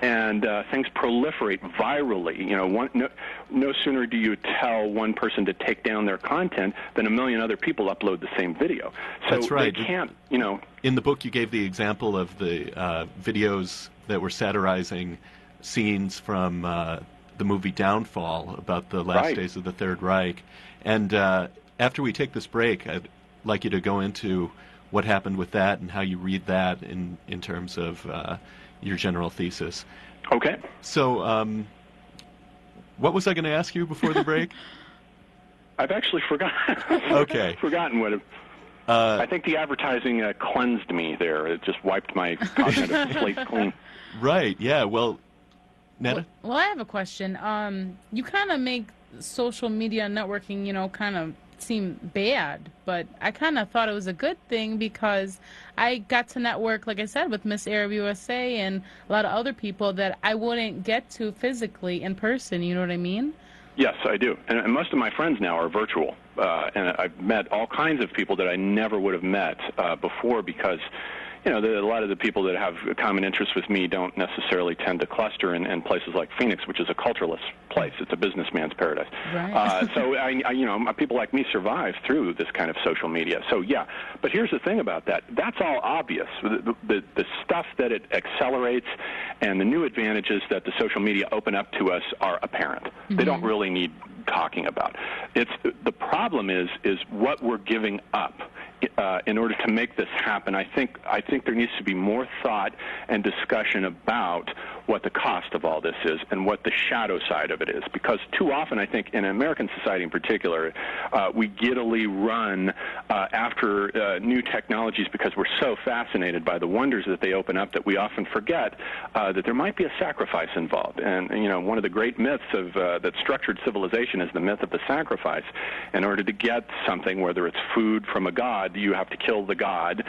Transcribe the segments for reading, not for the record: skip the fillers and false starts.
and things proliferate virally. You know, no sooner do you tell one person to take down their content than a million other people upload the same video. So that's right. They can't, you know. In the book, you gave the example of the videos that were satirizing scenes from the movie Downfall about the last days of the Third Reich. And after we take this break, I'd like you to go into what happened with that and how you read that in terms of your general thesis. Okay. So what was I going to ask you before the break? I've actually forgotten. Okay. Forgotten what I think the advertising cleansed me there. It just wiped my cognitive slate clean. Right, yeah. Well, Netta? Well, I have a question. You kind of make social media networking, you know, kind of seem bad, but I kind of thought it was a good thing because I got to network, like I said, with Miss Arab USA and a lot of other people that I wouldn't get to physically in person, you know what I mean? Yes, I do. And most of my friends now are virtual. And I've met all kinds of people that I never would have met before because, you know, a lot of the people that have a common interest with me don't necessarily tend to cluster in places like Phoenix, which is a cultureless place. It's a businessman's paradise. Right. So, you know, people like me survive through this kind of social media. So, yeah. But here's the thing about that. That's all obvious. The stuff that it accelerates and the new advantages that the social media open up to us are apparent. Mm-hmm. They don't really need talking about. The problem is what we're giving up in order to make this happen. I think there needs to be more thought and discussion about what the cost of all this is and what the shadow side of it is. Because too often, I think, in American society in particular, we giddily run after new technologies because we're so fascinated by the wonders that they open up that we often forget that there might be a sacrifice involved. And you know, one of the great myths of that structured civilization is the myth of the sacrifice. In order to get something, whether it's food from a god, you have to kill the god,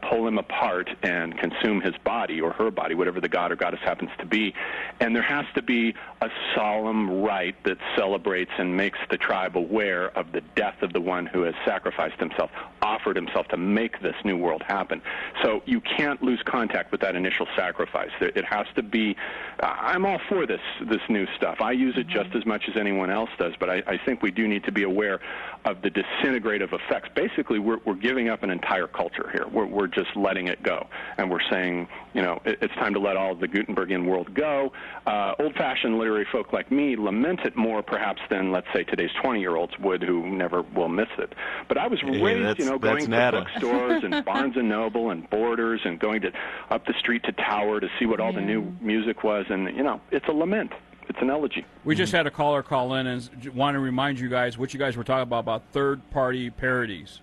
pull him apart, and consume his body or her body, whatever the god or goddess happens to be. And there has to be a solemn rite that celebrates and makes the tribe aware of the death of the one who has sacrificed himself, offered himself to make this new world happen. So you can't lose contact with that initial sacrifice. It has to be, I'm all for this new stuff. I use it just as much as anyone else does, but I think we do need to be aware of the disintegrative effects. Basically, we're giving up an entire culture here. We're just letting it go. And we're saying, you know, it's time to let all of the Gutenbergian world go. Old-fashioned literary folk like me lament it more, perhaps, than, let's say, today's 20-year-olds would who never will miss it. But I was raised, you know, going to bookstores and Barnes & Noble and Borders and going up the street to Tower to see what all the new music was. And, you know, it's a lament. It's an elegy. We just had a caller call in and want to remind you guys what you guys were talking about third-party parodies.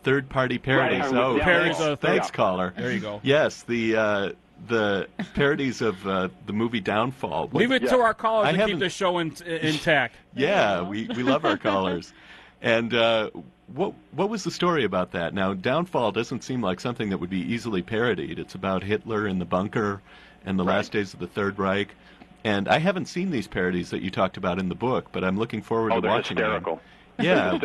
Third-party parodies. Right. Oh, parodies thanks, caller. There you go. Yes, the parodies of the movie Downfall. Leave it to our callers to keep the show intact. Yeah, we love our callers. And what was the story about that? Now, Downfall doesn't seem like something that would be easily parodied. It's about Hitler in the bunker and the last days of the Third Reich. And I haven't seen these parodies that you talked about in the book, but I'm looking forward to watching them. Hysterical. Yeah,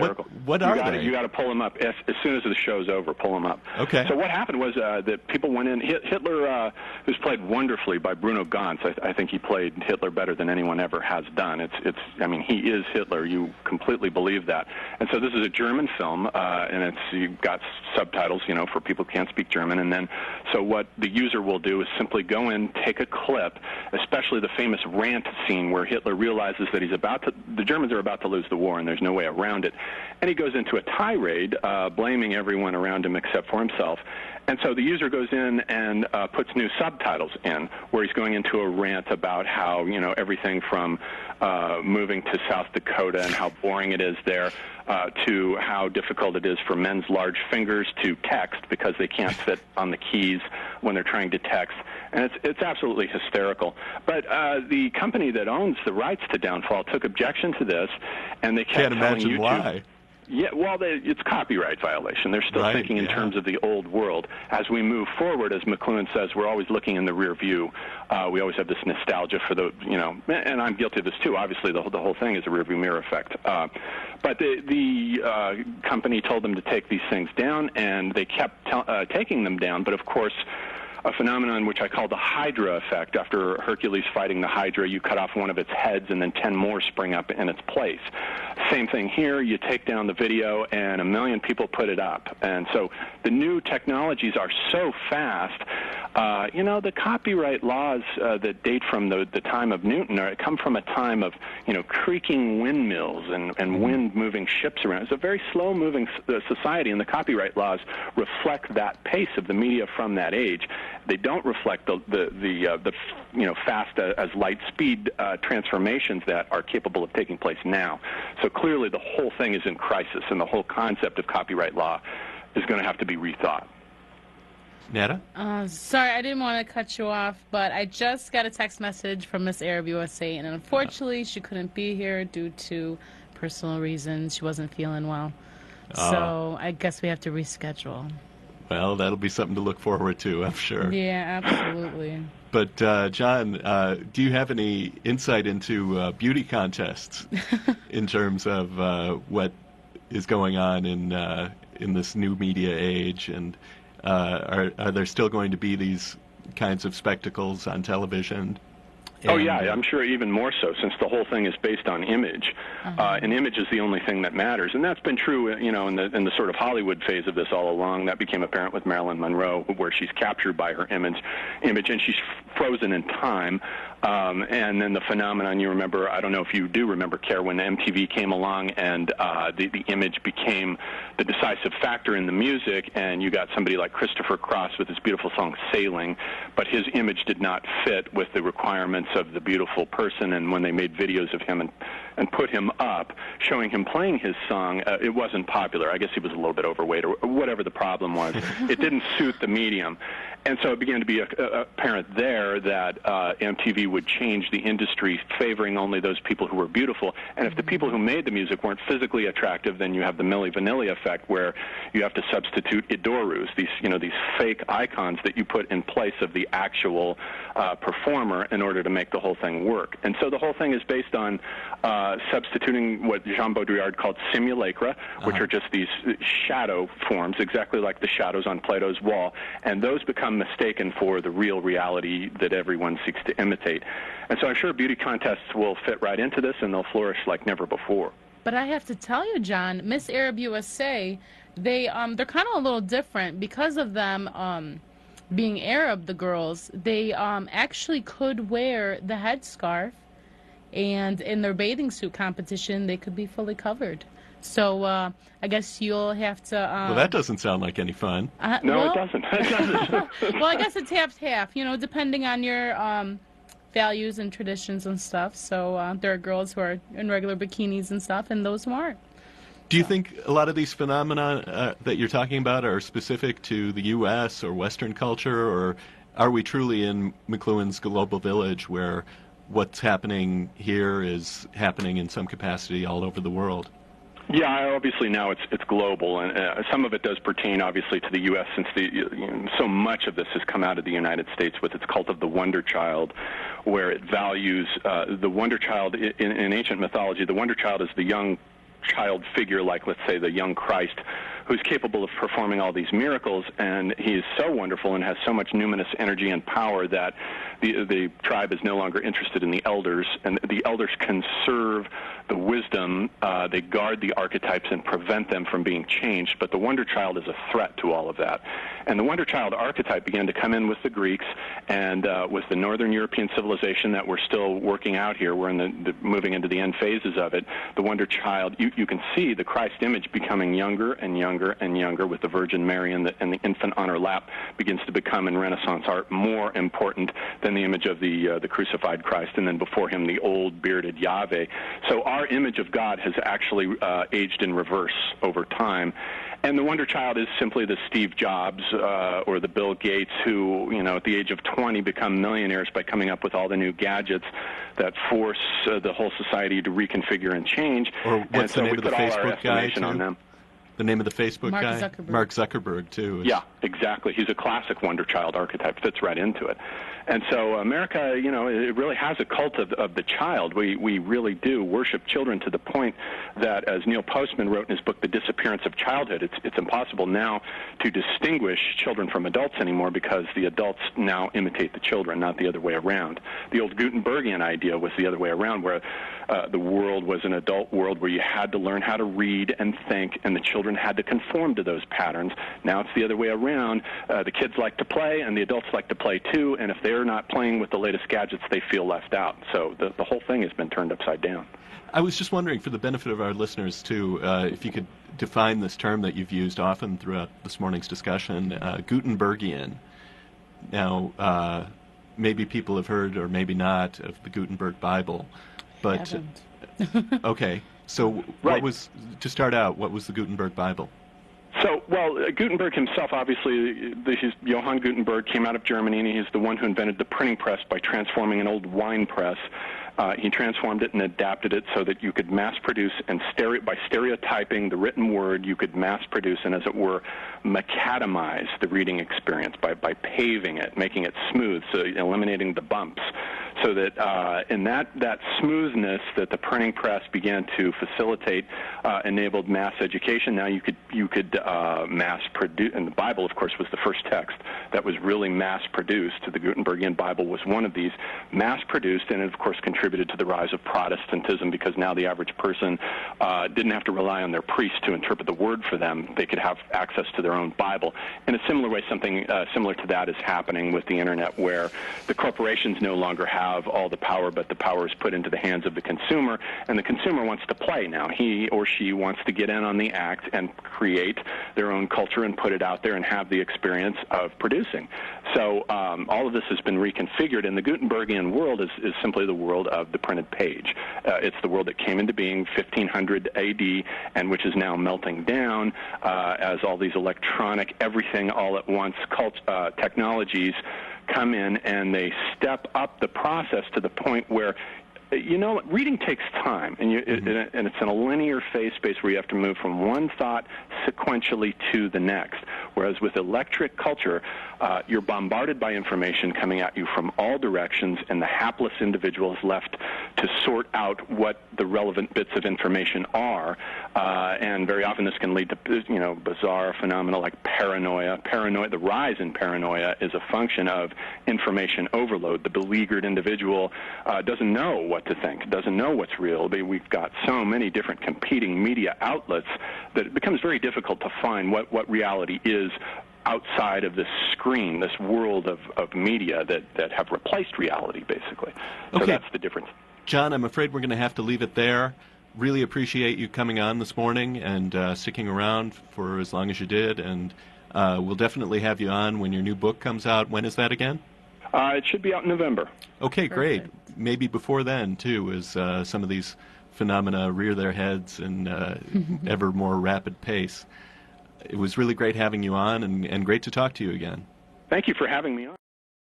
what are they? You got to pull them up as soon as the show's over. Pull them up. Okay. So what happened was that people went in. Hitler, who's played wonderfully by Bruno Ganz. I think he played Hitler better than anyone ever has done. I mean, he is Hitler. You completely believe that. And so this is a German film, and you've got subtitles, you know, for people who can't speak German. And then, so what the user will do is simply go in, take a clip, especially the famous rant scene where Hitler realizes that the Germans are about to lose the war, and there's no way around it. And he goes into a tirade, blaming everyone around him except for himself. And so the user goes in and puts new subtitles in, where he's going into a rant about how, you know, everything from moving to South Dakota and how boring it is there, to how difficult it is for men's large fingers to text because they can't fit on the keys when they're trying to text. And it's absolutely hysterical. But the company that owns the rights to Downfall took objection to this, and they kept telling YouTube... why. Yeah, well, it's copyright violation. They're still thinking in terms of the old world. As we move forward, as McLuhan says, we're always looking in the rear view. We always have this nostalgia for the, you know, and I'm guilty of this too. Obviously, the whole thing is a rear view mirror effect. But the company told them to take these things down, and they kept taking them down. But of course, a phenomenon which I call the Hydra effect. After Hercules fighting the Hydra, you cut off one of its heads and then 10 more spring up in its place. Same thing here. You take down the video and 1 million people put it up. And so the new technologies are so fast. The copyright laws that date from the time of Newton come from a time of, creaking windmills and wind moving ships around. It's a very slow-moving society, and the copyright laws reflect that pace of the media from that age. They don't reflect the fast as light speed transformations that are capable of taking place now. So clearly the whole thing is in crisis, and the whole concept of copyright law is going to have to be rethought. Nada? Sorry, I didn't want to cut you off, but I just got a text message from Miss Arab USA, and unfortunately she couldn't be here due to personal reasons. She wasn't feeling well. So I guess we have to reschedule. Well, that'll be something to look forward to, I'm sure. Yeah, absolutely. But, John, do you have any insight into beauty contests in terms of what is going on in this new media age? And are there still going to be these kinds of spectacles on television? Oh, yeah, I'm sure even more so, since the whole thing is based on image. And image is the only thing that matters. And that's been true, in the sort of Hollywood phase of this all along. That became apparent with Marilyn Monroe, where she's captured by her image, and she's frozen in time. And then the phenomenon, you remember, I don't know if you do remember, Care, when MTV came along and the image became the decisive factor in the music, and you got somebody like Christopher Cross with his beautiful song Sailing, but his image did not fit with the requirements of the beautiful person, and when they made videos of him and put him up, showing him playing his song, it wasn't popular. I guess he was a little bit overweight or whatever the problem was. It didn't suit the medium. And so it began to be apparent there that MTV would change the industry, favoring only those people who were beautiful. And if the people who made the music weren't physically attractive, then you have the Milli Vanilli effect, where you have to substitute idorus, these fake icons that you put in place of the actual performer in order to make the whole thing work. And so the whole thing is based on substituting what Jean Baudrillard called simulacra, which are just these shadow forms, exactly like the shadows on Plato's wall, and those become mistaken for the real reality that everyone seeks to imitate. And so I'm sure beauty contests will fit right into this, and they'll flourish like never before. But I have to tell you, John, Miss Arab USA, they're kind of a little different because of them being Arab, the girls. They actually could wear the headscarf, and in their bathing suit competition, they could be fully covered. So I guess you'll have to... well, that doesn't sound like any fun. No, it doesn't. Well, I guess it's half-half, depending on your values and traditions and stuff. So there are girls who are in regular bikinis and stuff, and those who aren't. Do you think a lot of these phenomena that you're talking about are specific to the U.S. or Western culture, or are we truly in McLuhan's global village where what's happening here is happening in some capacity all over the world? Yeah, obviously now it's global, and some of it does pertain obviously to the U.S. since so much of this has come out of the United States with its cult of the Wonder Child, where it values the Wonder Child in ancient mythology. The Wonder Child is the young child figure, like let's say the young Christ, who's capable of performing all these miracles, and he is so wonderful and has so much numinous energy and power that the tribe is no longer interested in the elders, and the elders conserve the wisdom. They guard the archetypes and prevent them from being changed, but the Wonder Child is a threat to all of that. And the Wonder Child archetype began to come in with the Greeks and with the Northern European civilization that we're still working out here. We're in the moving into the end phases of it. The Wonder Child, you can see the Christ image becoming younger and younger and younger, with the Virgin Mary and the infant on her lap begins to become in Renaissance art more important than the image of the crucified Christ, and then before him the old bearded Yahweh. So our image of God has actually aged in reverse over time. And the Wonder Child is simply the Steve Jobs or the Bill Gates who, at the age of 20 become millionaires by coming up with all the new gadgets that force the whole society to reconfigure and change. Or what's the name of the Facebook guy, on them. The name of the Facebook guy? Zuckerberg. Mark Zuckerberg, too. Yeah, exactly. He's a classic Wonder Child archetype, fits right into it. And so America, it really has a cult of the child. We really do worship children to the point that, as Neil Postman wrote in his book, The Disappearance of Childhood, it's impossible now to distinguish children from adults anymore because the adults now imitate the children, not the other way around. The old Gutenbergian idea was the other way around, where the world was an adult world where you had to learn how to read and think, and the children had to conform to those patterns. Now it's the other way around. The kids like to play, and the adults like to play too, and if they're not playing with the latest gadgets, they feel left out. So the whole thing has been turned upside down. I was just wondering, for the benefit of our listeners too, if you could define this term that you've used often throughout this morning's discussion, Gutenbergian. Now, maybe people have heard, or maybe not, of the Gutenberg Bible, but okay. So, what was, to start out, what was the Gutenberg Bible? So, well, Gutenberg himself, obviously, Johann Gutenberg came out of Germany, and he's the one who invented the printing press by transforming an old wine press. He transformed it and adapted it so that you could mass produce, and by stereotyping the written word, you could mass produce and, as it were, macadamize the reading experience by paving it, making it smooth, so eliminating the bumps. So that in that smoothness that the printing press began to facilitate enabled mass education. Now you could mass produce, and the Bible, of course, was the first text that was really mass produced. The Gutenbergian Bible was one of these, mass produced, and it, of course, contributed to the rise of Protestantism, because now the average person didn't have to rely on their priest to interpret the word for them. They could have access to their own Bible. In a similar way, something similar to that is happening with the Internet, where the corporations no longer have all the power, but the power is put into the hands of the consumer, and the consumer wants to play now. He or she wants to get in on the act and create their own culture and put it out there and have the experience of producing. So all of this has been reconfigured, and the Gutenbergian world is simply the world of the printed page. It's the world that came into being 1500 AD, and which is now melting down as all these electronic, everything all at once technologies come in, and they step up the process to the point where, reading takes time, and and it's in a linear phase space where you have to move from one thought sequentially to the next. Whereas with electric culture, you're bombarded by information coming at you from all directions, and the hapless individual is left to sort out what the relevant bits of information are. And very often this can lead to, bizarre phenomena like paranoia. The rise in paranoia is a function of information overload. The beleaguered individual doesn't know what to think, doesn't know what's real. We've got so many different competing media outlets that it becomes very difficult to find what reality is outside of this screen, this world of media that have replaced reality, basically. So that's the difference. John, I'm afraid we're going to have to leave it there. Really appreciate you coming on this morning and sticking around for as long as you did, and we'll definitely have you on when your new book comes out. When is that again? It should be out in November. Okay, great. Maybe before then, too, as some of these phenomena rear their heads in ever more rapid pace. It was really great having you on, and great to talk to you again. Thank you for having me on.